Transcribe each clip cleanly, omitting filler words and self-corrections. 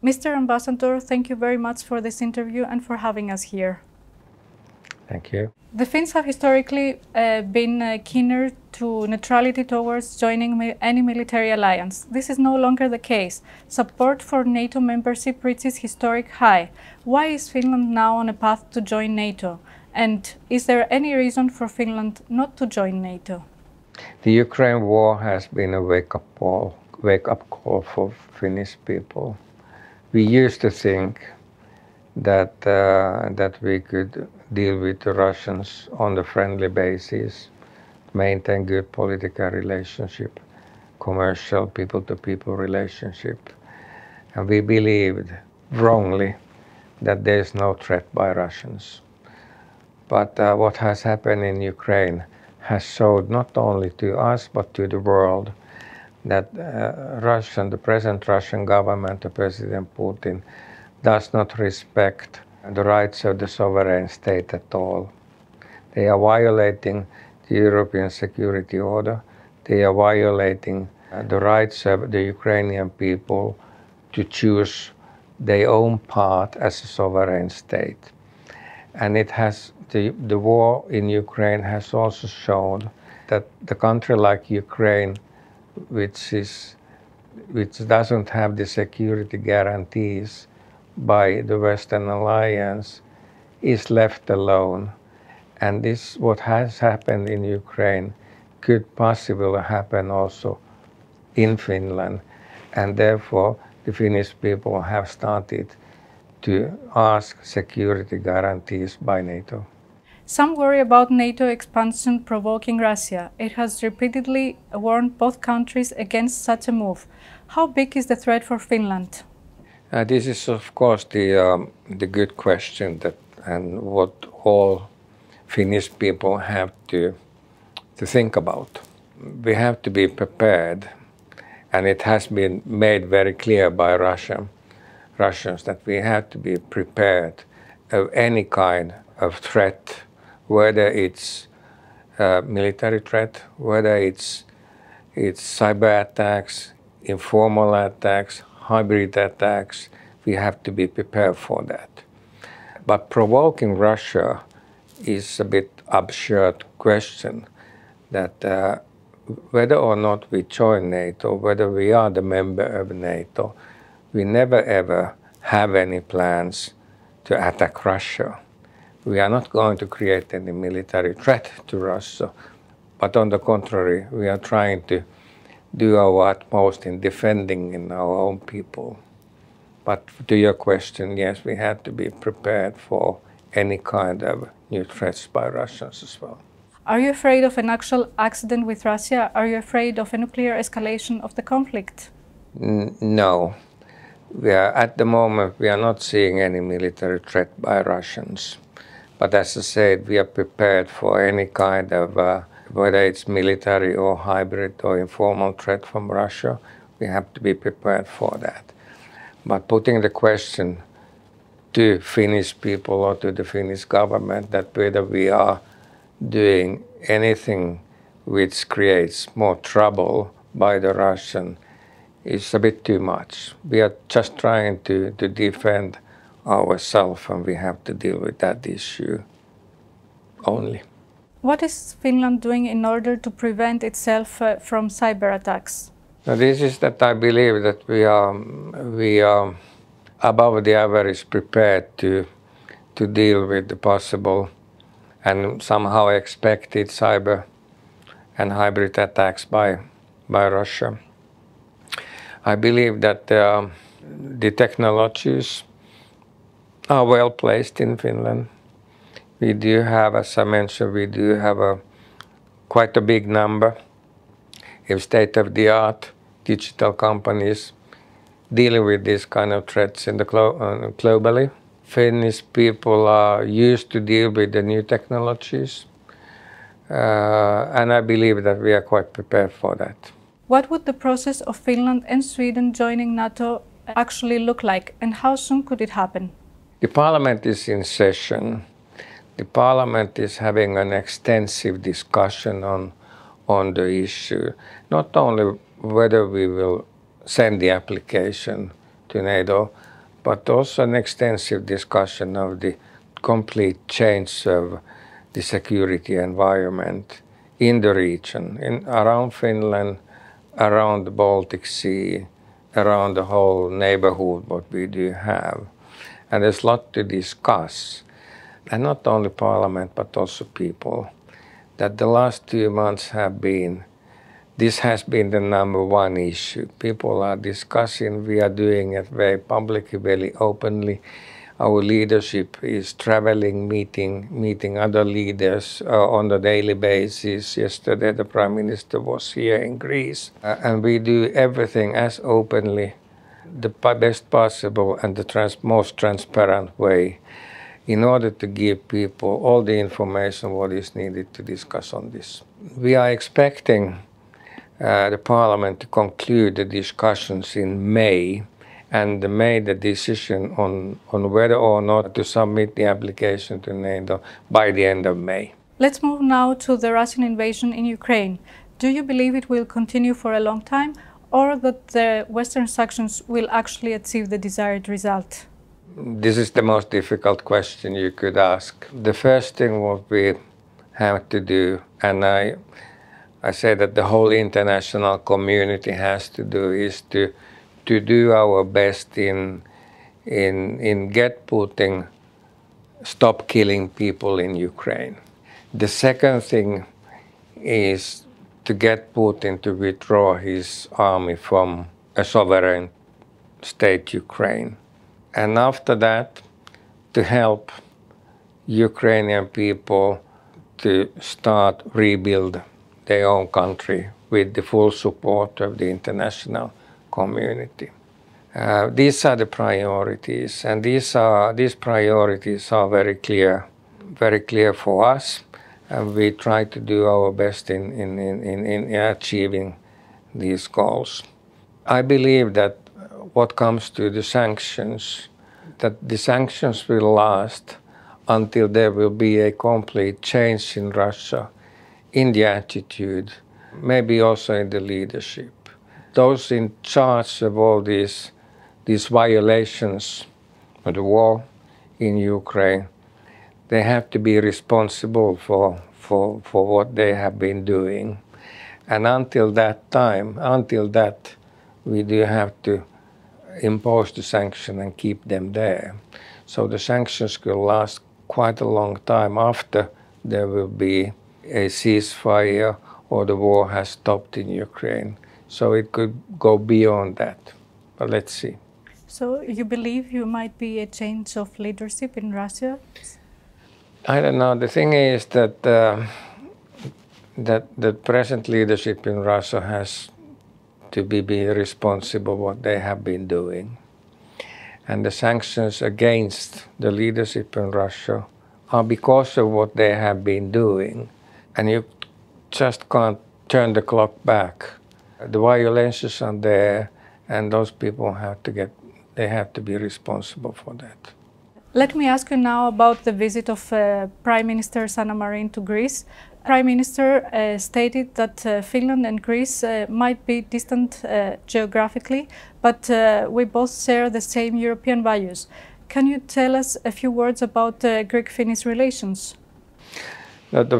Mr. Ambassador, thank you very much for this interview and for having us here. Thank you. The Finns have historically been keener to neutrality towards joining any military alliance. This is no longer the case. Support for NATO membership reaches historic high. Why is Finland now on a path to join NATO? And is there any reason for Finland not to join NATO? The Ukraine war has been a wake-up call for Finnish people. We used to think that we could deal with the Russians on the friendly basis, maintain good political relationship, commercial people-to-people relationship. And we believed wrongly that there is no threat by Russians. But what has happened in Ukraine has showed not only to us but to the world that the present Russian government, the President Putin, does not respect the rights of the sovereign state at all. They are violating the European Security Order. They are violating the rights of the Ukrainian people to choose their own path as a sovereign state. And the war in Ukraine has also shown that the country like Ukraine, which doesn't have the security guarantees by the Western Alliance, is left alone. And this, what has happened in Ukraine, could possibly happen also in Finland. And therefore, the Finnish people have started to ask security guarantees by NATO. Some worry about NATO expansion provoking Russia. It has repeatedly warned both countries against such a move. How big is the threat for Finland? This is, of course, the good question and what all Finnish people have to think about. We have to be prepared, and it has been made very clear by Russians that we have to be prepared of any kind of threat, whether it's military threat, whether it's cyber attacks, informal attacks, hybrid attacks. We have to be prepared for that. But provoking Russia is a bit absurd question that whether or not we join NATO, whether we are the member of NATO, we never ever have any plans to attack Russia. We are not going to create any military threat to Russia, but on the contrary, we are trying to do our utmost in defending in our own people. But to your question, yes, we have to be prepared for any kind of new threats by Russians as well. Are you afraid of an actual accident with Russia? Are you afraid of a nuclear escalation of the conflict? No. At the moment, we are not seeing any military threat by Russians. But as I said, we are prepared for any kind of, whether it's military or hybrid or informal threat from Russia, we have to be prepared for that. But putting the question to Finnish people or to the Finnish government that whether we are doing anything which creates more trouble by the Russian is a bit too much. We are just trying to defend ourselves, and we have to deal with that issue only. What is Finland doing in order to prevent itself from cyber attacks? Now, this is that I believe that we are above the average prepared to deal with the possible and somehow expected cyber and hybrid attacks by Russia. I believe that the technologies are well placed in Finland. We do have, as I mentioned, quite a big number of state-of-the-art digital companies dealing with these kind of threats globally. Finnish people are used to deal with the new technologies, and I believe that we are quite prepared for that. What would the process of Finland and Sweden joining NATO actually look like, and how soon could it happen? The parliament is in session. The parliament is having an extensive discussion on the issue, not only whether we will send the application to NATO, but also an extensive discussion of the complete change of the security environment in the region, around Finland, around the Baltic Sea, around the whole neighborhood what we do have. And there's a lot to discuss, and not only Parliament but also people, that the last 2 months this has been the #1 issue. People are discussing, we are doing it very publicly, very openly. Our leadership is traveling, meeting other leaders on a daily basis. Yesterday the Prime Minister was here in Greece. And we do everything as openly, the best possible and the most transparent way, in order to give people all the information what is needed to discuss on this. We are expecting the Parliament to conclude the discussions in May, and made the decision on whether or not to submit the application to NATO by the end of May. Let's move now to the Russian invasion in Ukraine. Do you believe it will continue for a long time, or that the Western sanctions will actually achieve the desired result? This is the most difficult question you could ask. The first thing what we have to do, and I say that the whole international community has to do, is to do our best in get Putin stop killing people in Ukraine. The second thing is to get Putin to withdraw his army from a sovereign state, Ukraine. And after that, to help Ukrainian people to start rebuild their own country with the full support of the international community. These are the priorities, and these priorities are very clear for us, and we try to do our best in achieving these goals. I believe that what comes to the sanctions, that the sanctions will last until there will be a complete change in Russia, in the attitude, maybe also in the leadership. Those in charge of all these violations of the war in Ukraine, they have to be responsible for what they have been doing. And until that, we do have to impose the sanction and keep them there. So the sanctions will last quite a long time after there will be a ceasefire or the war has stopped in Ukraine. So it could go beyond that, but let's see. So you believe you might be a change of leadership in Russia? I don't know. The thing is that the present leadership in Russia has to be responsible what they have been doing. And the sanctions against the leadership in Russia are because of what they have been doing. And you just can't turn the clock back. The violations are there, and those people have to be responsible for that. Let me ask you now about the visit of Prime Minister Sanna Marin to Greece. Prime Minister stated that Finland and Greece might be distant geographically, but we both share the same European values. Can you tell us a few words about Greek-Finnish relations?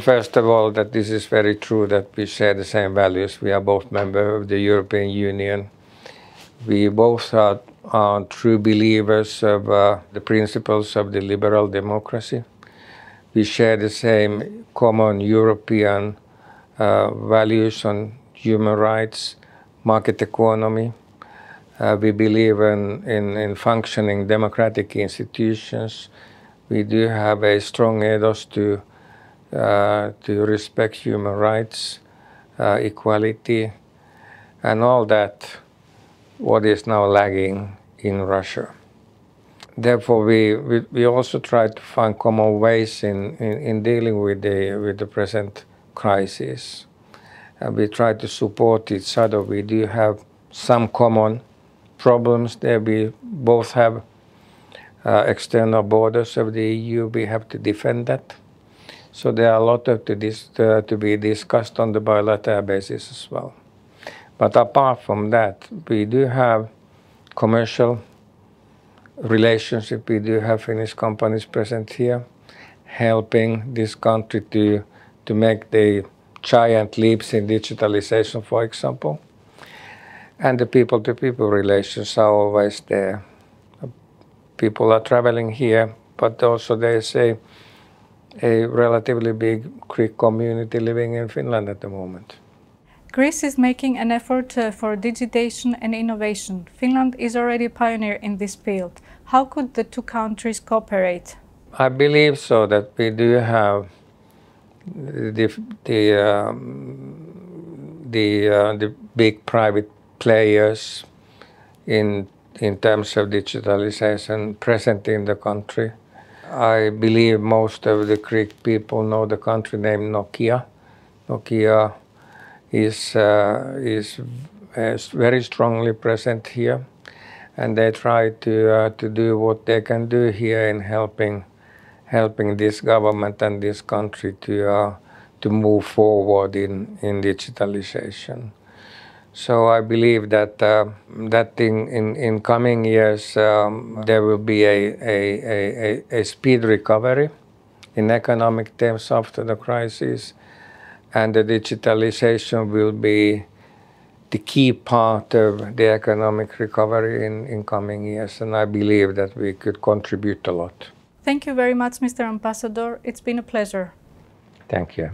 First of all, that this is very true that we share the same values. We are both members of the European Union. We both are true believers of the principles of the liberal democracy. We share the same common European values on human rights, market economy. We believe in functioning democratic institutions. We do have a strong ethos to respect human rights, equality, and all that what is now lagging in Russia. Therefore, we also try to find common ways in dealing with the present crisis. And we try to support each other. We do have some common problems there. We both have external borders of the EU. We have to defend that. So there are a lot to be discussed on the bilateral basis as well. But apart from that, we do have commercial relationship we do have Finnish companies present here, helping this country to make the giant leaps in digitalization, for example. And the people-to-people relations are always there. People are traveling here, but also there's a relatively big Greek community living in Finland at the moment. Greece is making an effort for digitization and innovation. Finland is already a pioneer in this field. How could the two countries cooperate? I believe so, that we do have the big private players in terms of digitalization present in the country. I believe most of the Greek people know the country name Nokia. Nokia is very strongly present here, and they try to do what they can do here in helping this government and this country to move forward in digitalization. So I believe that in coming years there will be a speed recovery in economic terms after the crisis, and the digitalization will be the key part of the economic recovery in coming years, and I believe that we could contribute a lot. Thank you very much, Mr. Ambassador. It's been a pleasure. Thank you.